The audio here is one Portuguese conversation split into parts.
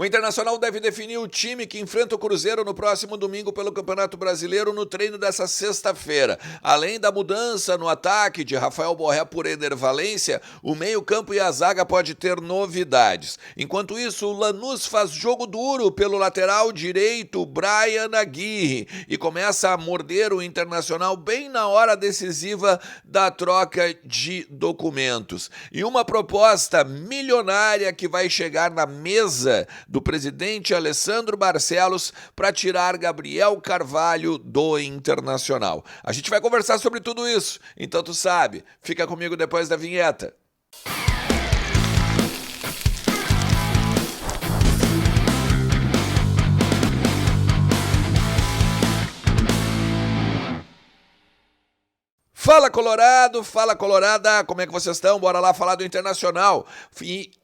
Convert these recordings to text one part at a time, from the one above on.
O Internacional deve definir o time que enfrenta o Cruzeiro no próximo domingo pelo Campeonato Brasileiro no treino dessa sexta-feira. Além da mudança no ataque de Rafael Borré por Éder Valencia, o meio-campo e a zaga pode ter novidades. Enquanto isso, o Lanús faz jogo duro pelo lateral direito Brian Aguirre e começa a morder o Internacional bem na hora decisiva da troca de documentos. E uma proposta milionária que vai chegar na mesa do presidente Alessandro Barcelos para tirar Gabriel Carvalho do Internacional. A gente vai conversar sobre tudo isso, então tu sabe, fica comigo depois da vinheta. Fala Colorado, fala Colorada, como é que vocês estão? Bora lá falar do Internacional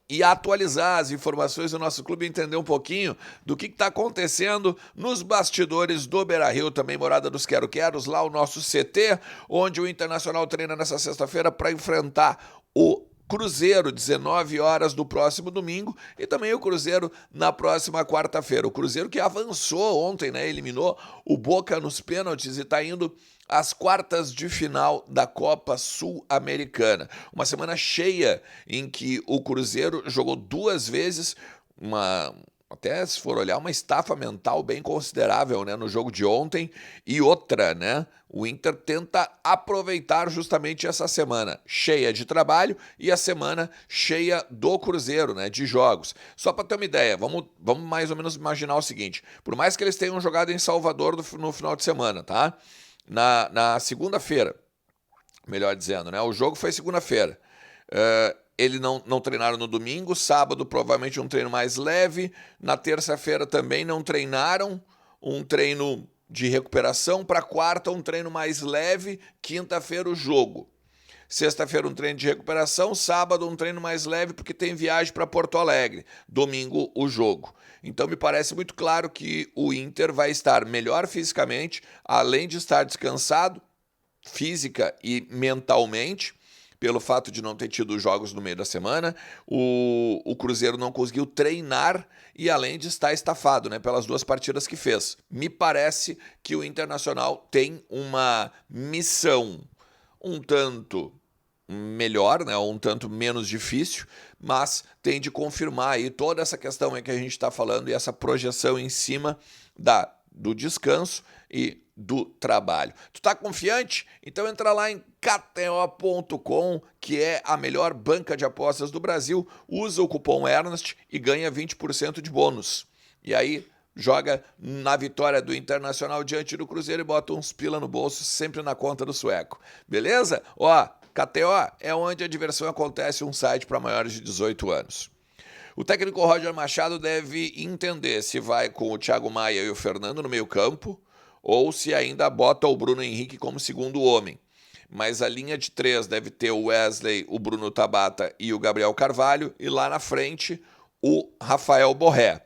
e atualizar as informações do nosso clube, entender um pouquinho do que está acontecendo nos bastidores do Beira-Rio, também morada dos Quero-Queros, lá o nosso CT, onde o Internacional treina nessa sexta-feira para enfrentar o Cruzeiro, 19 horas do próximo domingo, e também o Cruzeiro na próxima quarta-feira. O Cruzeiro que avançou ontem, né? Eliminou o Boca nos pênaltis e está indo às quartas de final da Copa Sul-Americana. Uma semana cheia em que o Cruzeiro jogou duas vezes, até se for olhar, uma estafa mental bem considerável, né, no jogo de ontem, e outra, né, o Inter tenta aproveitar justamente essa semana cheia de trabalho e a semana cheia do Cruzeiro, né, de jogos. Só para ter uma ideia, vamos mais ou menos imaginar o seguinte, por mais que eles tenham jogado em Salvador no final de semana, tá? Na segunda-feira, melhor dizendo, né? O jogo foi segunda-feira. Eles não treinaram no domingo, sábado provavelmente um treino mais leve, na terça-feira também não treinaram, um treino de recuperação, para quarta um treino mais leve, quinta-feira o jogo. Sexta-feira um treino de recuperação, sábado um treino mais leve porque tem viagem para Porto Alegre, domingo o jogo. Então me parece muito claro que o Inter vai estar melhor fisicamente, além de estar descansado, física e mentalmente, pelo fato de não ter tido jogos no meio da semana. O Cruzeiro não conseguiu treinar e além de estar estafado, né, pelas duas partidas que fez. Me parece que o Internacional tem uma missão um tanto melhor, né, um tanto menos difícil, mas tem de confirmar aí toda essa questão que a gente está falando e essa projeção em cima do descanso e do trabalho. Tu tá confiante? Então entra lá em KTO.com, que é a melhor banca de apostas do Brasil, usa o cupom Ernest e ganha 20% de bônus. E aí joga na vitória do Internacional diante do Cruzeiro e bota uns pila no bolso, sempre na conta do sueco. Beleza? Ó, KTO é onde a diversão acontece, um site para maiores de 18 anos. O técnico Roger Machado deve entender se vai com o Thiago Maia e o Fernando no meio campo ou se ainda bota o Bruno Henrique como segundo homem. Mas a linha de três deve ter o Wesley, o Bruno Tabata e o Gabriel Carvalho e lá na frente o Rafael Borré.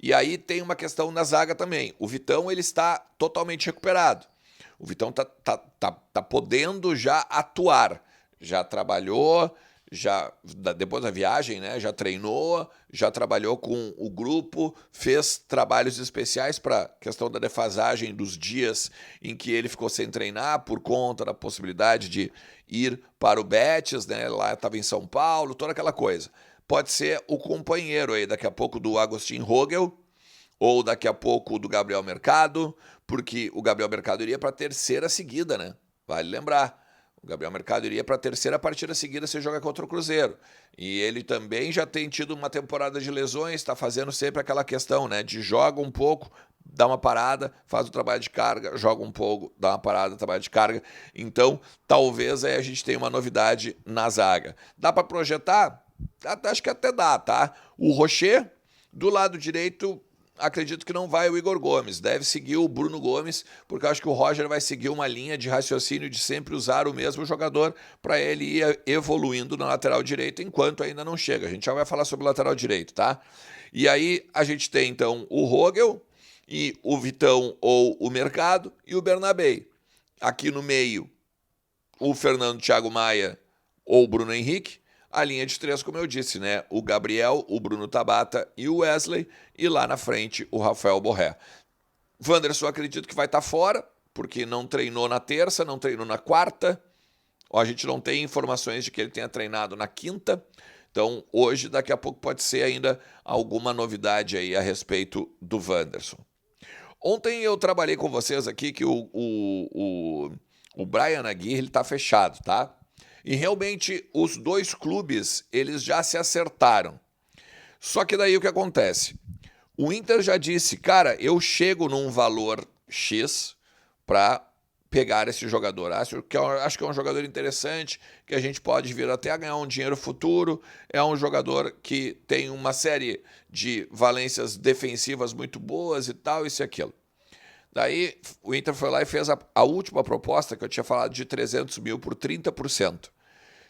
E aí tem uma questão na zaga também. O Vitão ele está totalmente recuperado. O Vitão tá podendo já atuar. Já trabalhou, já depois da viagem, né? Já treinou, já trabalhou com o grupo, fez trabalhos especiais para questão da defasagem dos dias em que ele ficou sem treinar por conta da possibilidade de ir para o Betis, né? Lá estava em São Paulo, toda aquela coisa. Pode ser o companheiro aí, daqui a pouco, do Agustin Rogel, ou daqui a pouco do Gabriel Mercado, porque o Gabriel Mercado iria para a terceira seguida, né? Vale lembrar. O Gabriel Mercado iria para a terceira partida seguida se joga contra o Cruzeiro. E ele também já tem tido uma temporada de lesões, está fazendo sempre aquela questão, né? De joga um pouco, dá uma parada, faz o trabalho de carga, joga um pouco, dá uma parada, trabalho de carga. Então, talvez aí a gente tenha uma novidade na zaga. Dá para projetar? Acho que até dá, tá? O Rocher, do lado direito, acredito que não vai o Igor Gomes, deve seguir o Bruno Gomes, porque eu acho que o Roger vai seguir uma linha de raciocínio de sempre usar o mesmo jogador para ele ir evoluindo na lateral direita, enquanto ainda não chega. A gente já vai falar sobre o lateral direito, tá? E aí a gente tem então o Rogel e o Vitão ou o Mercado e o Bernabé. Aqui no meio, o Fernando Thiago Maia ou o Bruno Henrique. a linha de três, como eu disse, né? O Gabriel, o Bruno Tabata e o Wesley, e lá na frente o Rafael Borré. Wanderson, acredito que vai estar fora, porque não treinou na terça, não treinou na quarta. A gente não tem informações de que ele tenha treinado na quinta. Então, hoje, daqui a pouco, pode ser ainda alguma novidade aí a respeito do Wanderson. Ontem eu trabalhei com vocês aqui que o Bryan Aguirre está fechado, tá? E realmente os dois clubes eles já se acertaram. Só que daí o que acontece? O Inter já disse, cara, eu chego num valor X para pegar esse jogador. Acho que é um jogador interessante, que a gente pode vir até a ganhar um dinheiro futuro. É um jogador que tem uma série de valências defensivas muito boas e tal, isso e aquilo. Daí o Inter foi lá e fez a última proposta que eu tinha falado de 300 mil por 30%.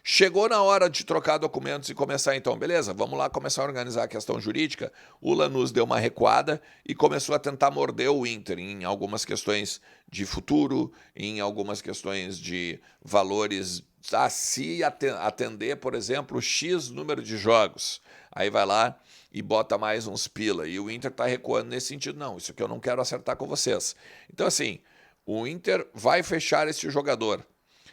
Chegou na hora de trocar documentos e começar então, beleza, vamos lá começar a organizar a questão jurídica. O Lanús deu uma recuada e começou a tentar morder o Inter em algumas questões de futuro, em algumas questões de valores, se atender, por exemplo, X número de jogos. Aí vai lá e bota mais uns pila. E o Inter está recuando nesse sentido. Não, isso aqui eu não quero acertar com vocês. Então assim, o Inter vai fechar esse jogador.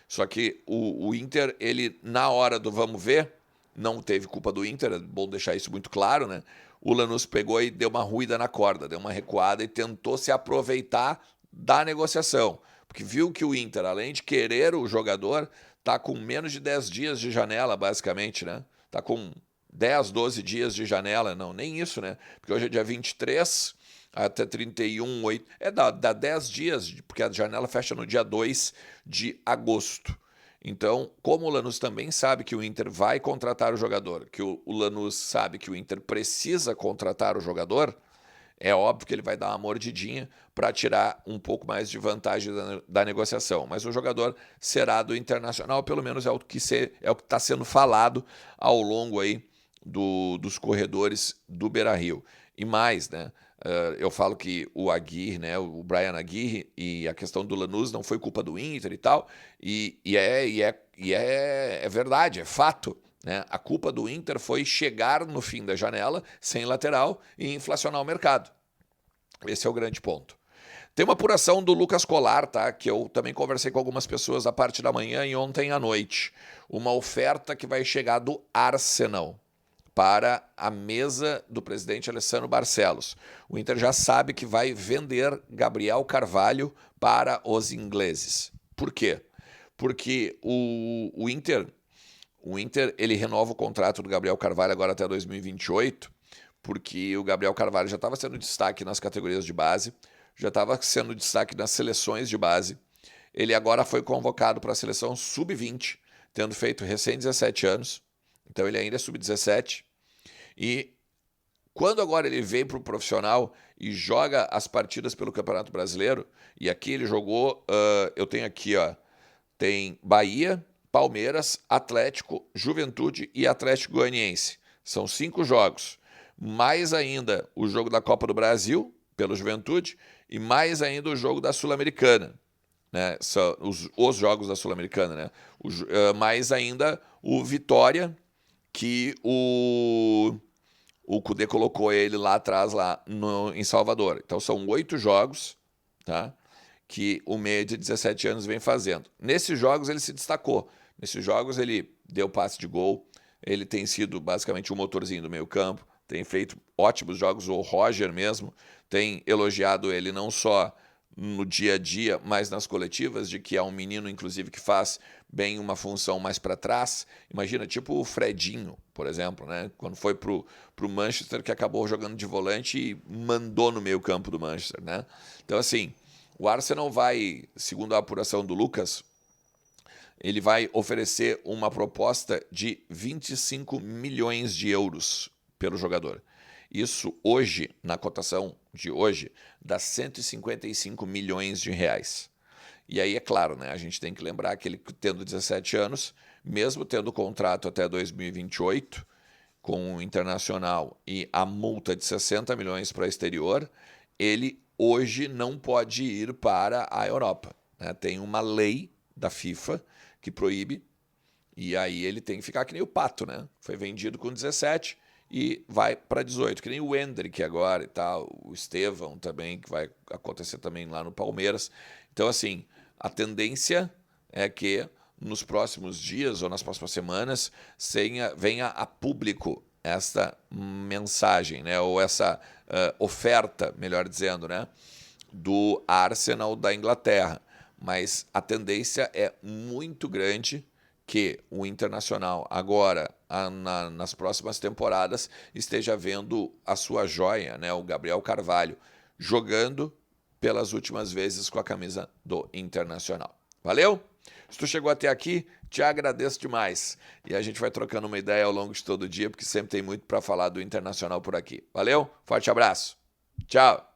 Só que o Inter, ele, na hora do vamos ver, não teve culpa do Inter, é bom deixar isso muito claro, né? O Lanús pegou e deu uma ruída na corda, deu uma recuada e tentou se aproveitar da negociação. Porque viu que o Inter, além de querer o jogador, tá com menos de 10 dias de janela, basicamente, né? Tá com 10, 12 dias de janela, não, nem isso, né? Porque hoje é dia 23 até 31, 8, dá 10 dias, porque a janela fecha no dia 2 de agosto. Então, como o Lanús também sabe que o Inter vai contratar o jogador, que o Lanús sabe que o Inter precisa contratar o jogador, é óbvio que ele vai dar uma mordidinha para tirar um pouco mais de vantagem da negociação. Mas o jogador será do Internacional, pelo menos é o que está sendo falado ao longo aí dos corredores do Beira-Rio. E mais, né? Eu falo que o Aguirre, né, o Bryan Aguirre e a questão do Lanús não foi culpa do Inter e tal, é verdade, é fato. Né? A culpa do Inter foi chegar no fim da janela sem lateral e inflacionar o mercado. Esse é o grande ponto. Tem uma apuração do Lucas Colar, tá? Que eu também conversei com algumas pessoas a parte da manhã e ontem à noite. Uma oferta que vai chegar do Arsenal para a mesa do presidente Alessandro Barcelos. O Inter já sabe que vai vender Gabriel Carvalho para os ingleses. Por quê? Porque o Inter ele renova o contrato do Gabriel Carvalho agora até 2028, porque o Gabriel Carvalho já estava sendo destaque nas categorias de base, já estava sendo destaque nas seleções de base. Ele agora foi convocado para a seleção sub-20, tendo feito recém 17 anos. Então ele ainda é sub-17. E quando agora ele vem para o profissional e joga as partidas pelo Campeonato Brasileiro, e aqui ele jogou, eu tenho aqui, ó, tem Bahia, Palmeiras, Atlético, Juventude e Atlético Goianiense. São 5 jogos. Mais ainda o jogo da Copa do Brasil, pelo Juventude, e mais ainda o jogo da Sul-Americana. Né? São os jogos da Sul-Americana. Né? Mais ainda o Vitória, que o Cudê colocou ele lá atrás, em Salvador. Então são 8 jogos, tá? Que o meia de 17 anos vem fazendo. Nesses jogos ele se destacou. Nesses jogos ele deu passe de gol, ele tem sido basicamente um motorzinho do meio campo, tem feito ótimos jogos, o Roger mesmo tem elogiado ele não só no dia a dia, mas nas coletivas, de que é um menino, inclusive, que faz bem uma função mais para trás. Imagina, tipo o Fredinho, por exemplo, né? Quando foi pro Manchester, que acabou jogando de volante e mandou no meio campo do Manchester, né? Então, assim, o Arsenal vai, segundo a apuração do Lucas, ele vai oferecer uma proposta de 25 milhões de euros pelo jogador. Isso hoje, na cotação de hoje, dá 155 milhões de reais. E aí, é claro, né, a gente tem que lembrar que ele tendo 17 anos, mesmo tendo contrato até 2028 com o Internacional e a multa de 60 milhões para o exterior, ele hoje não pode ir para a Europa. Né? Tem uma lei da FIFA que proíbe E aí ele tem que ficar que nem o Pato, né? Foi vendido com 17 e vai para 18, que nem o Endrick agora e tal, o Estevão também, que vai acontecer também lá no Palmeiras. Então, assim, a tendência é que nos próximos dias ou nas próximas semanas venha a público esta mensagem, né? Ou essa oferta, melhor dizendo, né? Do Arsenal da Inglaterra. Mas a tendência é muito grande que o Internacional agora, nas próximas temporadas, esteja vendo a sua joia, né, o Gabriel Carvalho, jogando pelas últimas vezes com a camisa do Internacional. Valeu? Se tu chegou até aqui, te agradeço demais. E a gente vai trocando uma ideia ao longo de todo o dia, porque sempre tem muito para falar do Internacional por aqui. Valeu? Forte abraço. Tchau.